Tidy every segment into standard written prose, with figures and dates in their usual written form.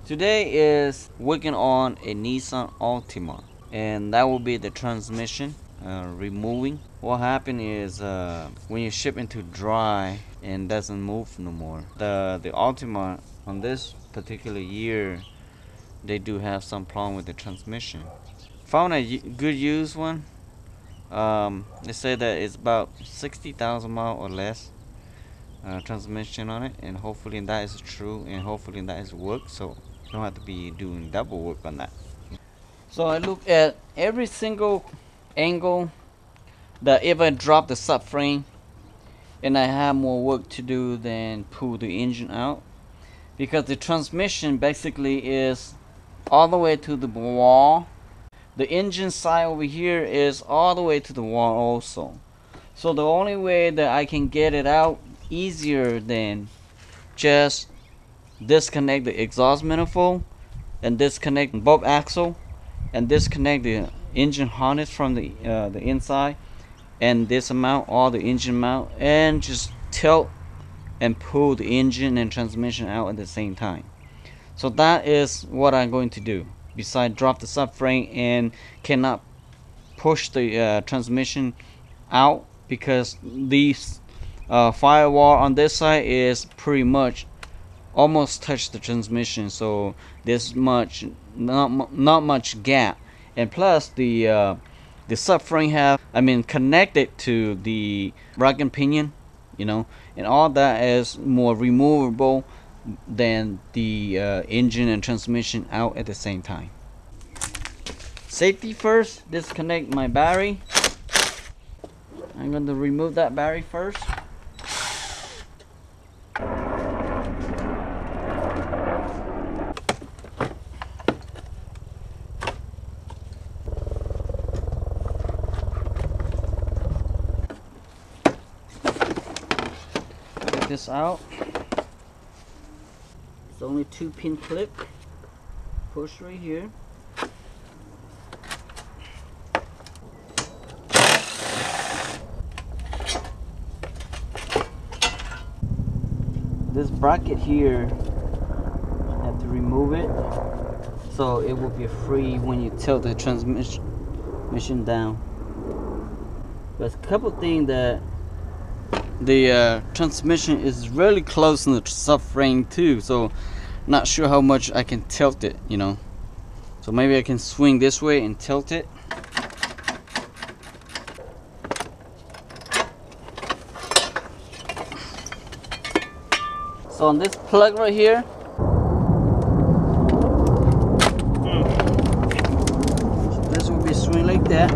Today is working on a Nissan Altima, and that will be the transmission removing. What happened is when you ship into dry and doesn't move no more, the Altima on this particular year, they do have some problem with the transmission. Found a good used one. They say that it's about 60,000 miles or less transmission on it, and hopefully that is true, and hopefully that is work, so you don't have to be doing double work on that. So I look at every single angle that if I drop the subframe, and I have more work to do than pull the engine out, because the transmission basically is all the way to the wall. The engine side over here is all the way to the wall also. So the only way that I can get it out easier than just disconnect the exhaust manifold and disconnect both axle and disconnect the engine harness from the inside and dismount all the engine mount and just tilt and pull the engine and transmission out at the same time. So that is what I'm going to do, besides drop the subframe and cannot push the transmission out, because these firewall on this side is pretty much almost touch the transmission, so there's not much gap. And plus the subframe have connected to the rack and pinion, and all that is more removable than the engine and transmission out at the same time. Safety first, disconnect my battery. I'm going to remove that battery first. Take this out. It's only 2-pin clip. Push right here. This bracket here, I have to remove it so it will be free when you tilt the transmission down. There's a couple things that the transmission is really close to the subframe too, so not sure how much I can tilt it, so maybe I can swing this way and tilt it. So on this plug right here, this will be swing like that.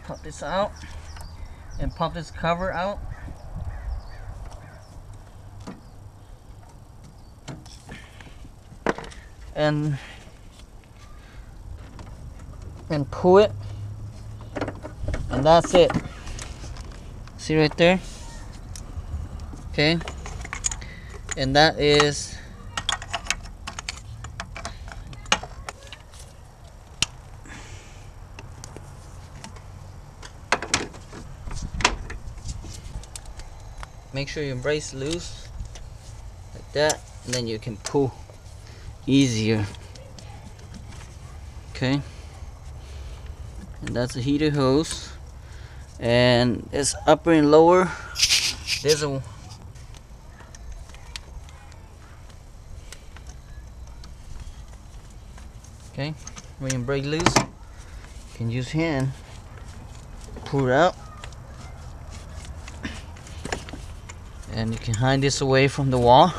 Pop this out and pop this cover out. And pull it, and that's it. See right there? Okay. And that is make sure your brace loose like that, and then you can pull easier. Okay, and that's a heater hose, and it's upper and lower. There's a okay, when your brake loose, you can use hand, pull it out. And you can hide this away from the wall.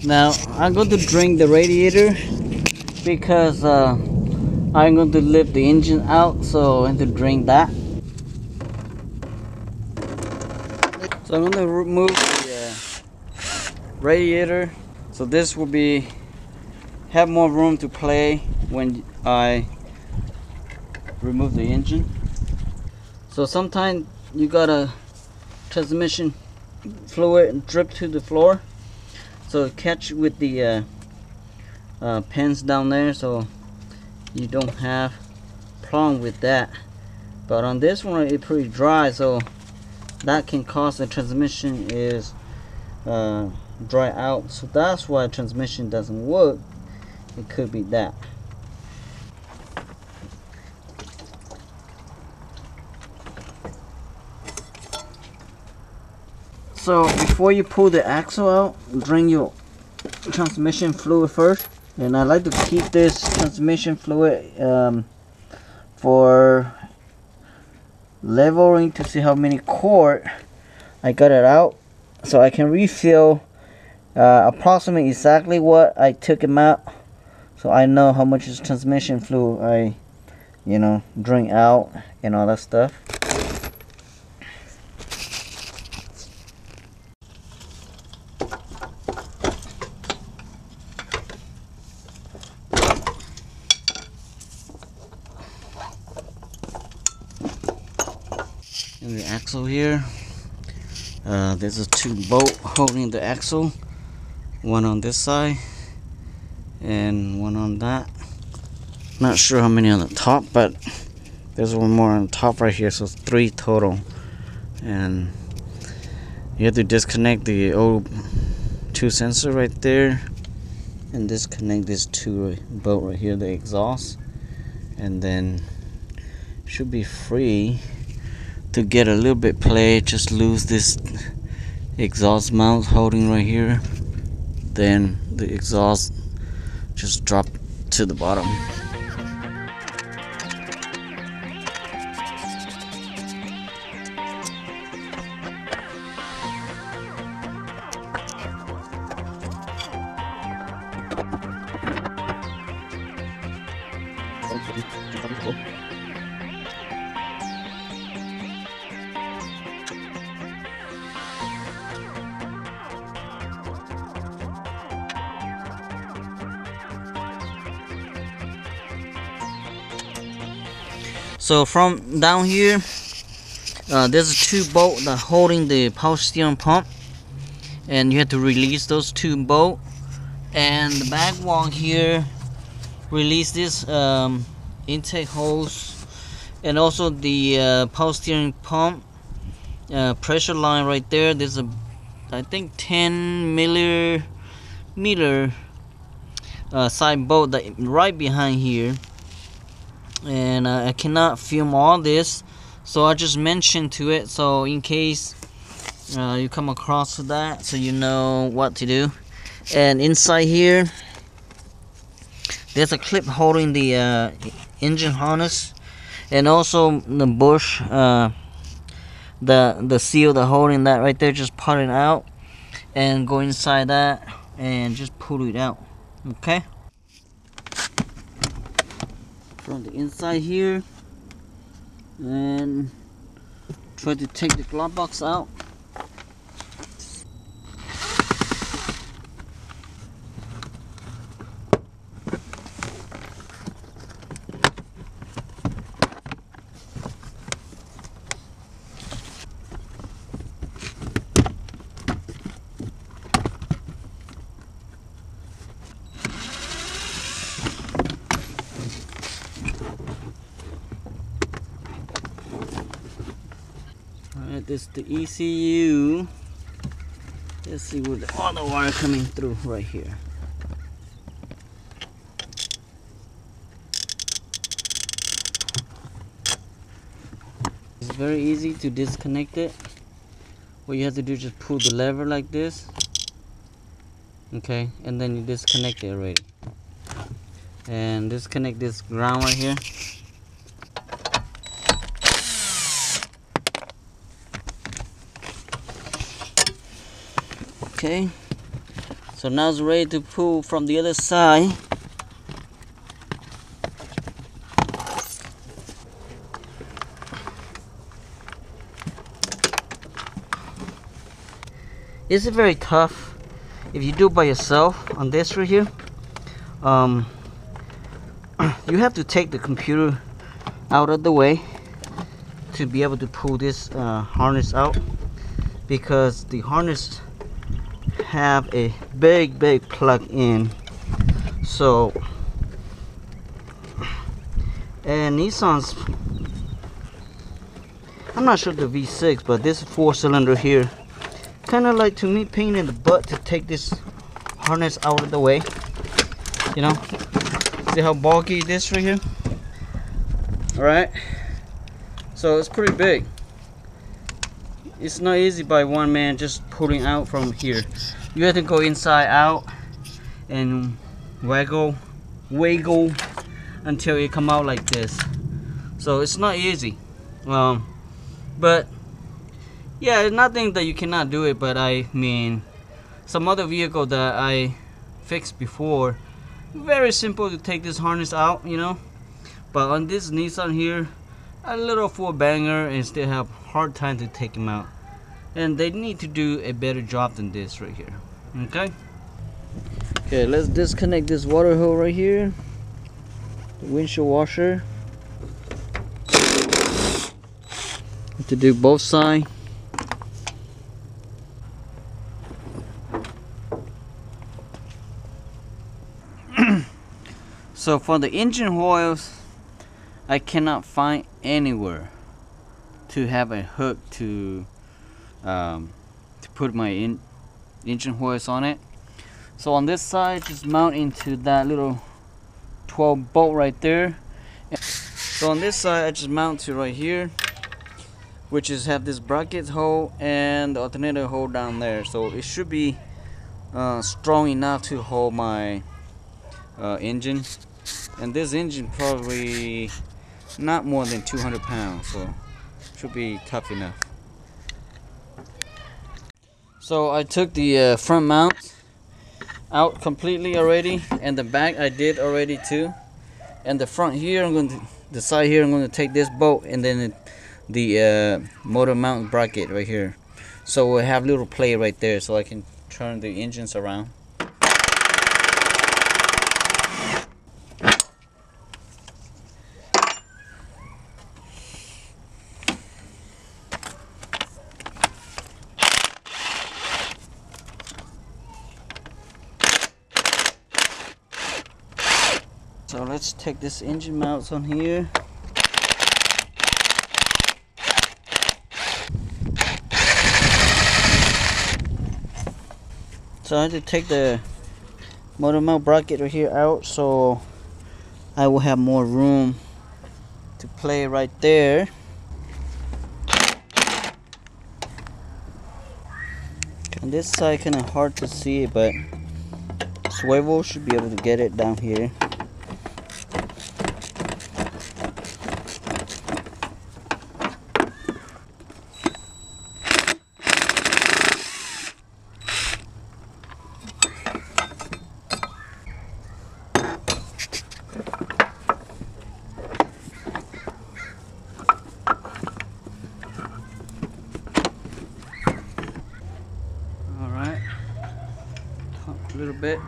Now I'm going to drain the radiator because I'm going to lift the engine out, so I have to drain that. So I'm going to remove the radiator, so this will be have more room to play when I remove the engine. So sometimes you got a transmission fluid drip to the floor, so catch with the pins down there, so you don't have problem with that. But on this one it's pretty dry, so that can cause the transmission is dry out, so that's why transmission doesn't work. It could be that. So before you pull the axle out, drain your transmission fluid first. And I like to keep this transmission fluid for leveling to see how many quart I got it out, so I can refill approximately exactly what I took him out, so I know how much is transmission fluid I drain out and all that stuff. And the axle here, there's a 2 bolt holding the axle, one on this side and one on that. Not sure how many on the top, but there's one more on the top right here, so it's 3 total. And you have to disconnect the O2 sensor right there and disconnect this 2 bolt right here, the exhaust, and then should be free. To get a little bit play, just lose this exhaust mount holding right here, then the exhaust just drop to the bottom. So from down here, there's a 2 bolt that holding the power steering pump, and you have to release those 2 bolt. And the back wall here, release this intake hose, and also the power steering pump pressure line right there. There's a, I think, 10 millimeter side bolt that right behind here. And I cannot film all this, so I just mentioned to it, so in case you come across that, so you know what to do. And inside here there's a clip holding the engine harness, and also the bush, the seal that holding that right there, just put it out and go inside that and just pull it out. Okay, from the inside here, and try to take the glove box out. Alright, this is the ECU. Let's see where the other wire coming through right here. It's very easy to disconnect it. What you have to do is just pull the lever like this. Okay, and then you disconnect it already. And disconnect this ground right here. Okay, so So now it's ready to pull from the other side. It's very tough if you do it by yourself on this right here. You have to take the computer out of the way to be able to pull this harness out, because the harness have a big plug in. So, and Nissan's, I'm not sure the V6, but this 4-cylinder here kind of like, to me, pain in the butt to take this harness out of the way. You know, see how bulky it is right here? Alright, so it's pretty big. It's not easy by one man just pulling out from here. You have to go inside out and wiggle until it come out like this. So it's not easy. But yeah, it's nothing that you cannot do it. But I mean, some other vehicle that I fixed before, very simple to take this harness out, you know. But on this Nissan here, a little 4-banger and still have hard time to take him out. And they need to do a better job than this right here. Okay. Okay, let's disconnect this water hose right here, the windshield washer. Have to do both sides. So for the engine oils, I cannot find anywhere to have a hook to put my engine oils on it. So on this side, just mount into that little 12 bolt right there. So on this side, I just mount to right here, which is have this bracket hole and the alternator hole down there. So it should be strong enough to hold my engine. And this engine probably not more than 200 pounds, so should be tough enough. So I took the front mount out completely already, and the back I did already too. And the front here, the side here, I'm going to take this bolt and then the motor mount bracket right here. So we'll have little play right there, so I can turn the engines around. So let's take this engine mounts on here. So I have to take the motor mount bracket right here out, so I will have more room to play right there. On this side kind of hard to see it, but swivel should be able to get it down here. A little bit.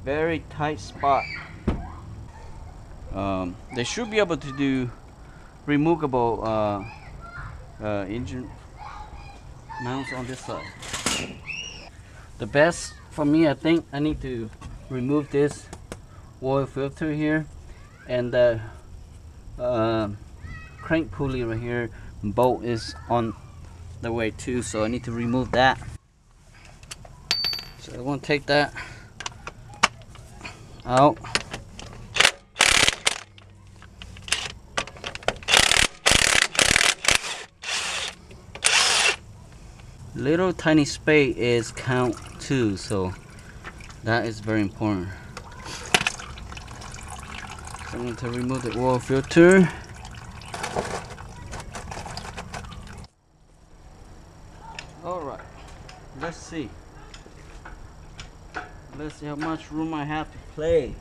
Very tight spot. They should be able to do removable engine mounts on this side. The best for me, I think I need to remove this oil filter here, and the crank pulley right here bolt is on the way too, so I need to remove that. So I want to take that out. Little tiny space is count too, so that is very important. So I'm going to remove the oil filter. Alright, let's see. Let's see how much room I have to play.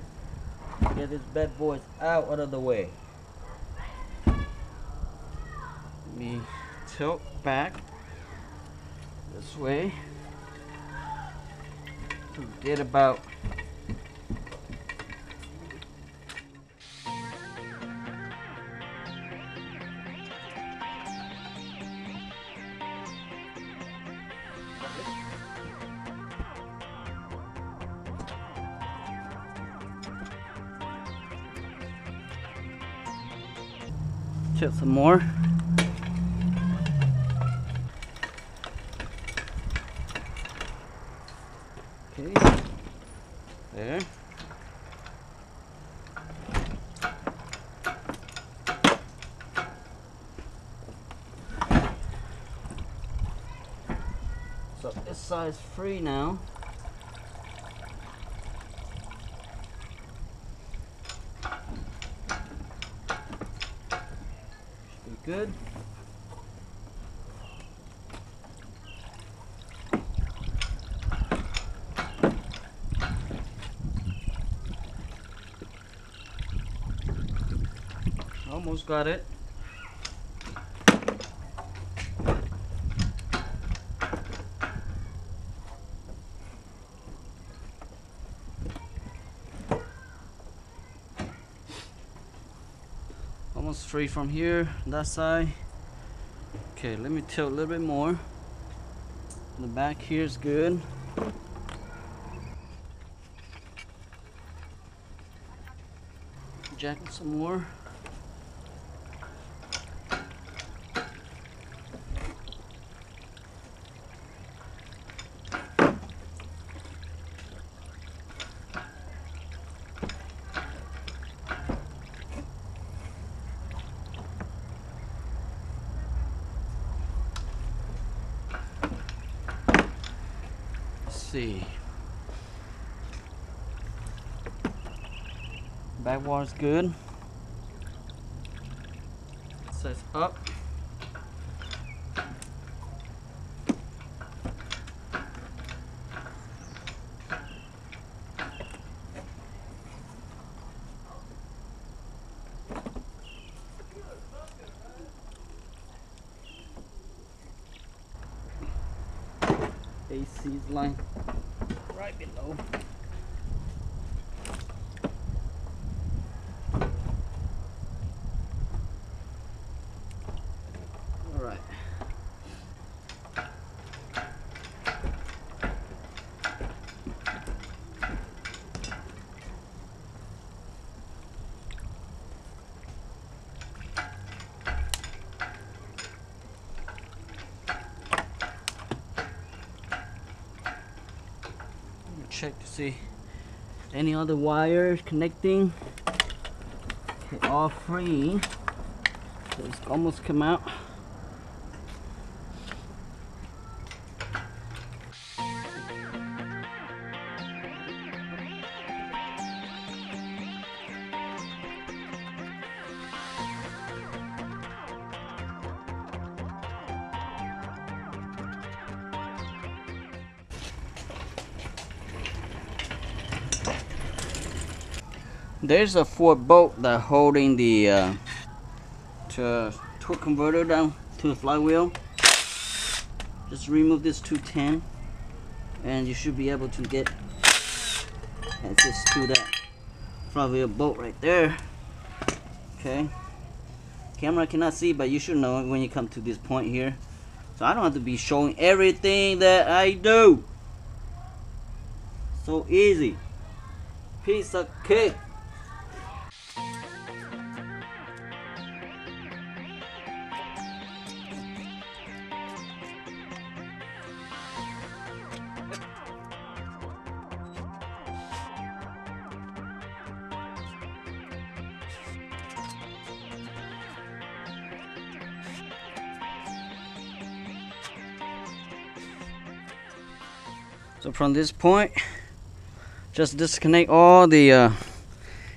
Get these bad boys out of the way. Let me tilt back this way to get about tilt some more. Okay, there. So this side's free now. Should be good. Almost got it. Almost free from here, that side. Okay, let me tilt a little bit more. The back here is good. Jack it some more. See, back wall's good. So it's up. AC's line right below. All right. Check to see any other wires connecting. Okay, all free. So it's almost come out. There's a 4-bolt that holding the torque converter down to the flywheel. Just remove this 210 and you should be able to get access to that flywheel bolt right there. Okay, camera cannot see, but you should know when you come to this point here. So I don't have to be showing everything that I do. So easy. Piece of cake. So from this point, just disconnect all the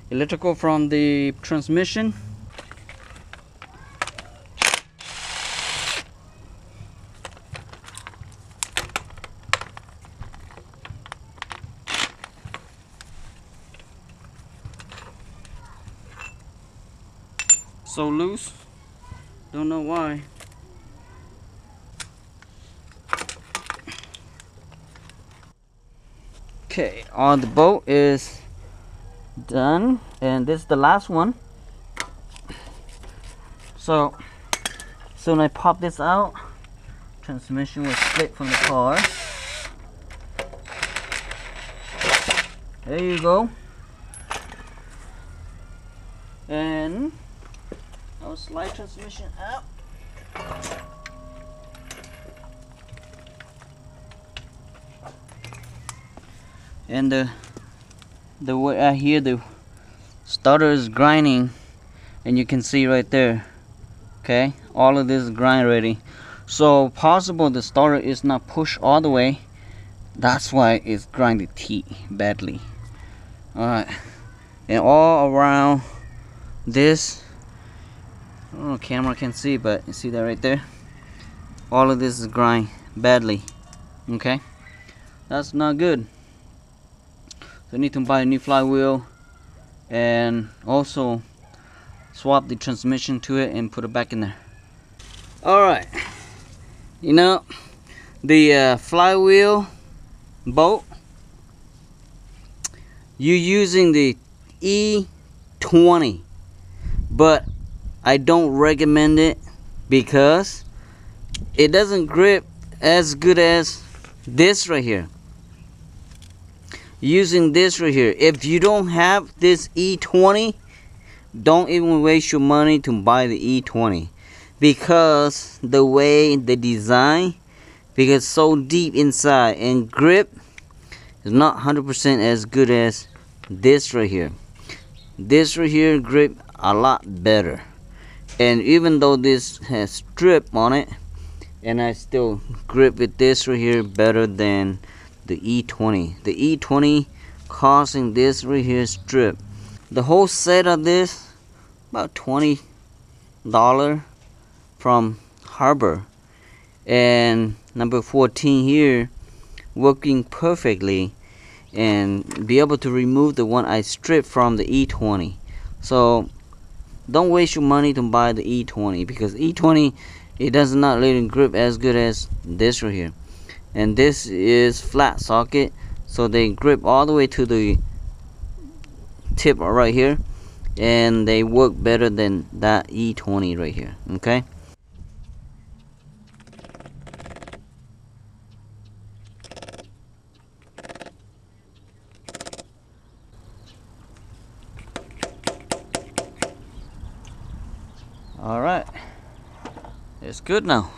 electrical from the transmission. so loose. Don't know why. Okay, the bolt is done, and this is the last one. So soon I pop this out, transmission will split from the car. There you go. And I'll slide transmission out. And the way I hear the starter is grinding, and you can see right there. Okay, all of this is grind ready. So possible the starter is not pushed all the way. That's why it's grinding teeth badly. Alright, and all around this, I don't know, camera can see, but you see that right there? All of this is grind badly. Okay, that's not good. So I need to buy a new flywheel, and also swap the transmission to it and put it back in there. Alright, you know, the flywheel bolt, you're using the E20, but I don't recommend it because it doesn't grip as good as this right here. Using this right here, if you don't have this E20, don't even waste your money to buy the E20, because the way the design, because so deep inside, and grip is not 100% as good as this right here. This right here grip a lot better, and even though this has strip on it, and I still grip with this right here better than the E20. The E20 causing this right here strip. The whole set of this about $20 from Harbor, and number 14 here working perfectly, and be able to remove the one I stripped from the E20. So don't waste your money to buy the E20, because E20, it does not let it grip as good as this right here. And this is flat socket, so they grip all the way to the tip right here, and they work better than that E20 right here. Okay, all right, it's good now.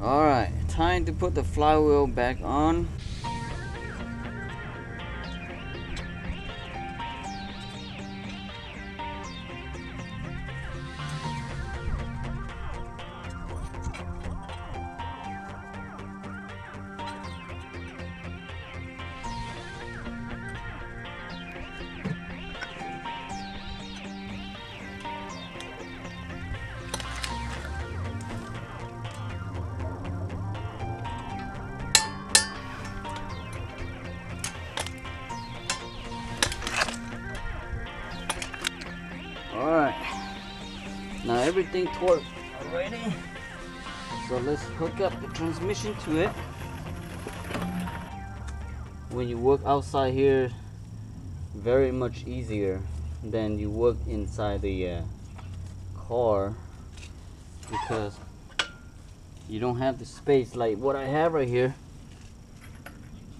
All right, time to put the flywheel back on. Alright, now everything torqued already, so let's hook up the transmission to it. When you work outside here, very much easier than you work inside the car, because you don't have the space like what I have right here.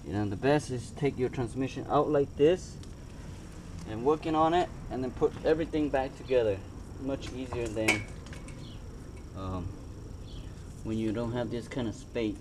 You know, the best is take your transmission out like this and working on it, and then put everything back together. Much easier than when you don't have this kind of space.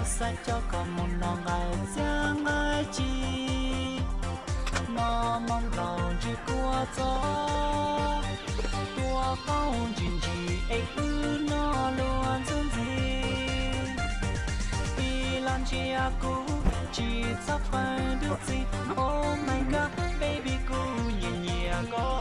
sa cho còn một nòng ngày giang ai chi nó mong đầu chỉ qua gió tua phong chuyện gì ấy cứ nó luôn dưng gì vì làm chi aku chỉ sắp phải được gì oh my god baby cô nhìn nhẹ có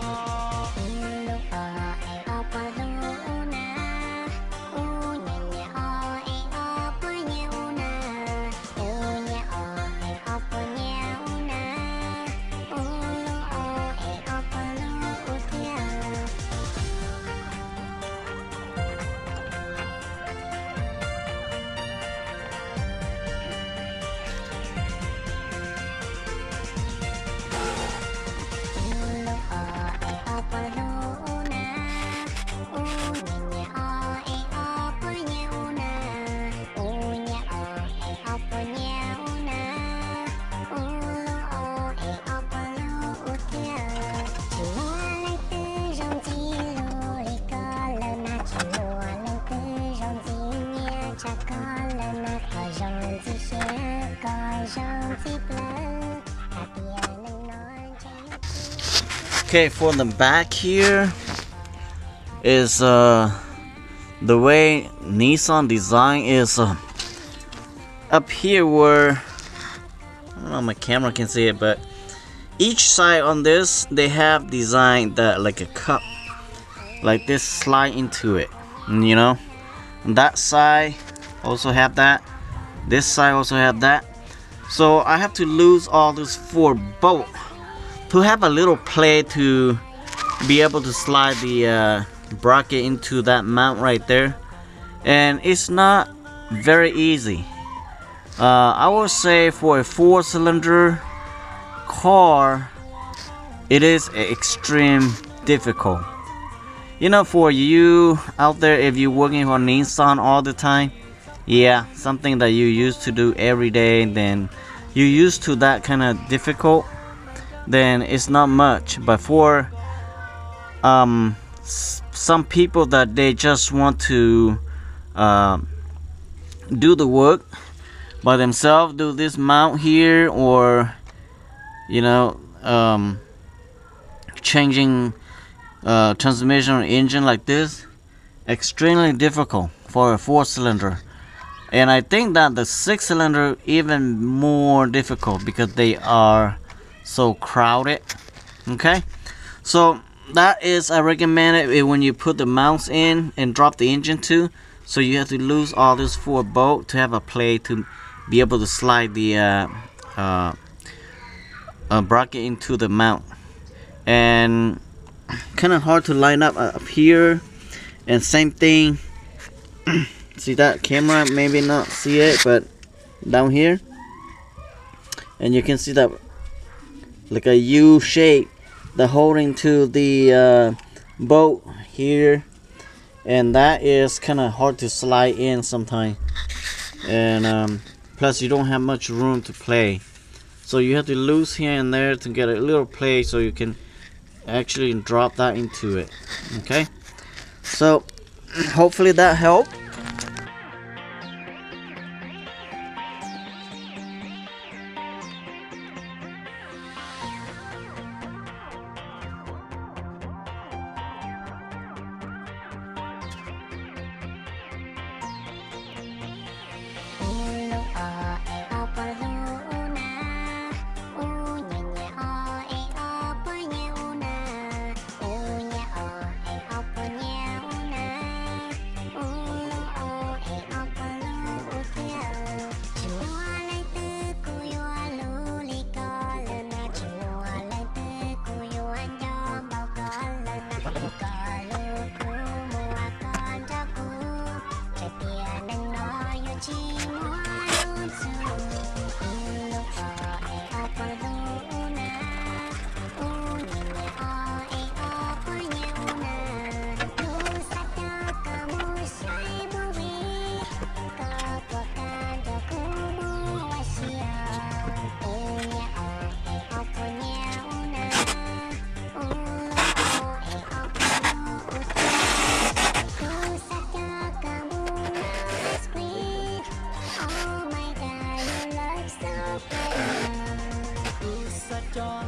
Okay, for the back here is the way Nissan design is up here where I don't know if my camera can see it, but each side on this they have designed that like a cup like this slide into it, you know, and that side also have that, this side also have that. So I have to lose all these 4 bolts to have a little play to be able to slide the bracket into that mount right there, and it's not very easy. I would say for a 4-cylinder car it is extreme difficult. You know, for you out there, if you're working for Nissan all the time, yeah, something that you used to do every day, then you're used to that kind of difficult, then it's not much. But for some people that they just want to do the work by themselves, do this mount here, or you know, changing transmission or engine like this, extremely difficult for a 4-cylinder. And I think that the 6-cylinder even more difficult because they are so crowded. Okay, so that is, I recommend it when you put the mounts in and drop the engine too. So you have to lose all these 4 bolts to have a play to be able to slide the bracket into the mount. And kind of hard to line up here, and same thing. See that camera maybe not see it, but down here, and you can see that like a U shape that holding to the bolt here, and that is kind of hard to slide in sometimes. And plus you don't have much room to play, so you have to lose here and there to get a little play so you can actually drop that into it. Okay, so hopefully that helped.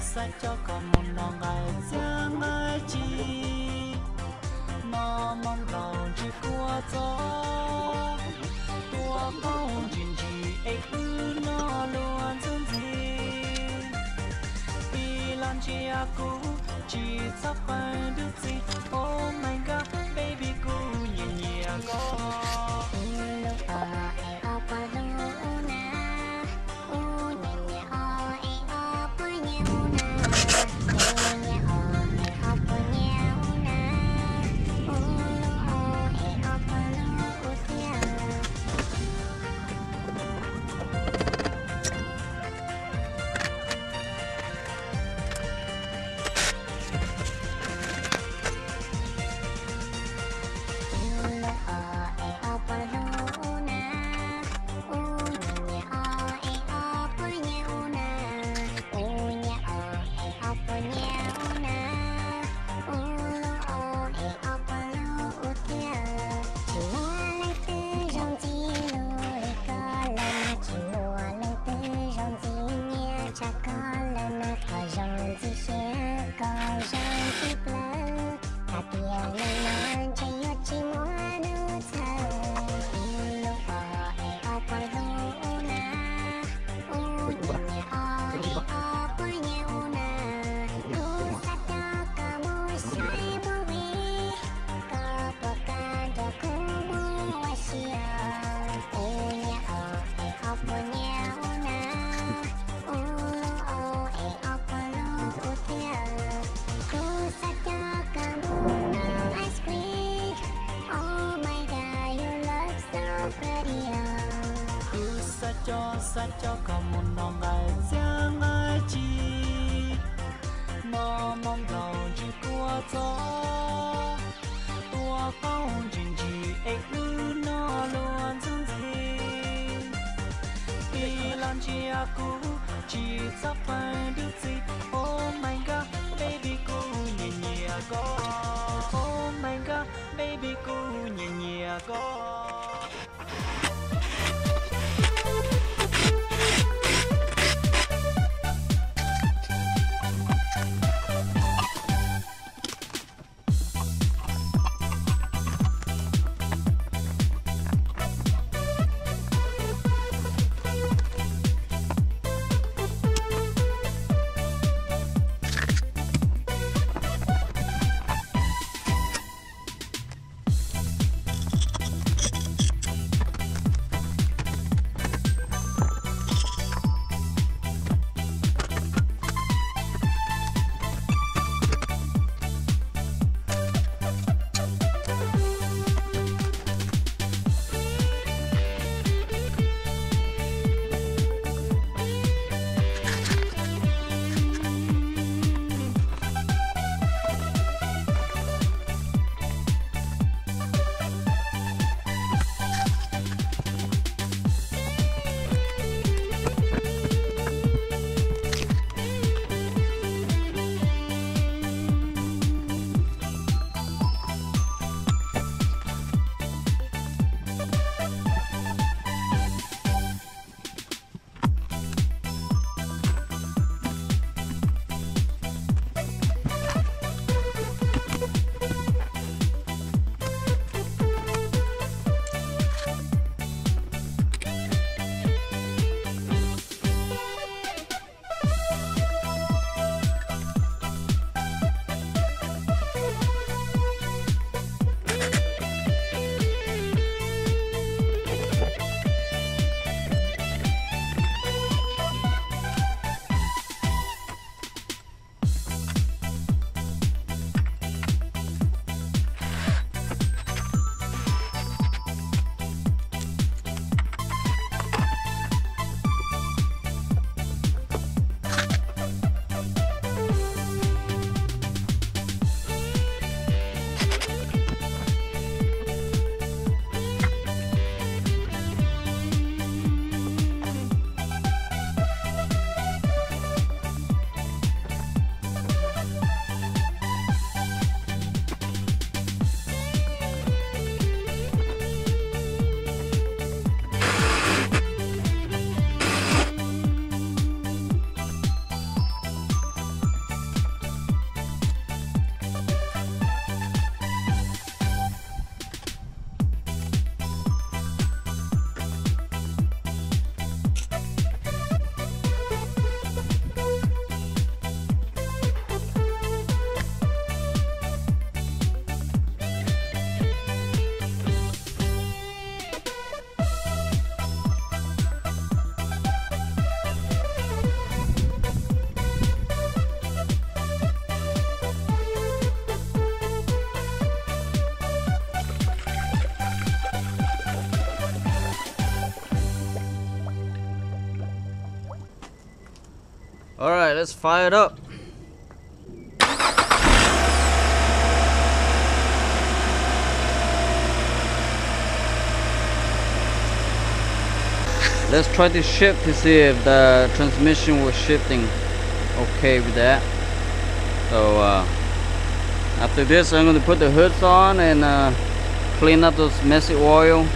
sa cho còn một nọ ngày giang ai chi nó mong lòng chỉ qua gió tua không chuyện gì ấy cứ nó luôn giống gì vì làm chi aku chỉ sắp phải được gì oh my god baby cô nhẹ nhẹ có sa cho còn một nọ ngày giang ai chi nó mong lòng chỉ qua gió tua không chuyện gì ấy cứ nó luôn giống gì vì làm chi aku chỉ sắp phải được gì oh my god baby cô nhẹ nhẹ có oh my god baby cô nhẹ nhẹ có Alright, let's fire it up. Let's try to shift to see if the transmission was shifting okay with that. So after this, I'm going to put the hoods on and clean up those messy oil,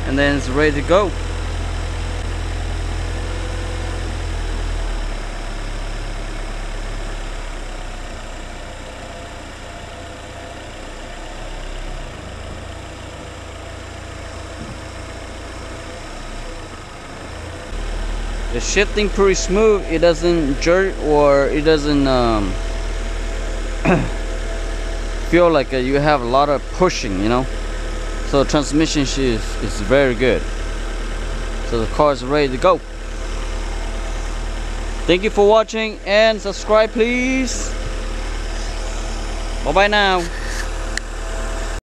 and then it's ready to go. The shifting pretty smooth. It doesn't jerk or it doesn't feel like you have a lot of pushing, you know. So the transmission is very good. So the car is ready to go. Thank you for watching and subscribe, please. Bye bye now.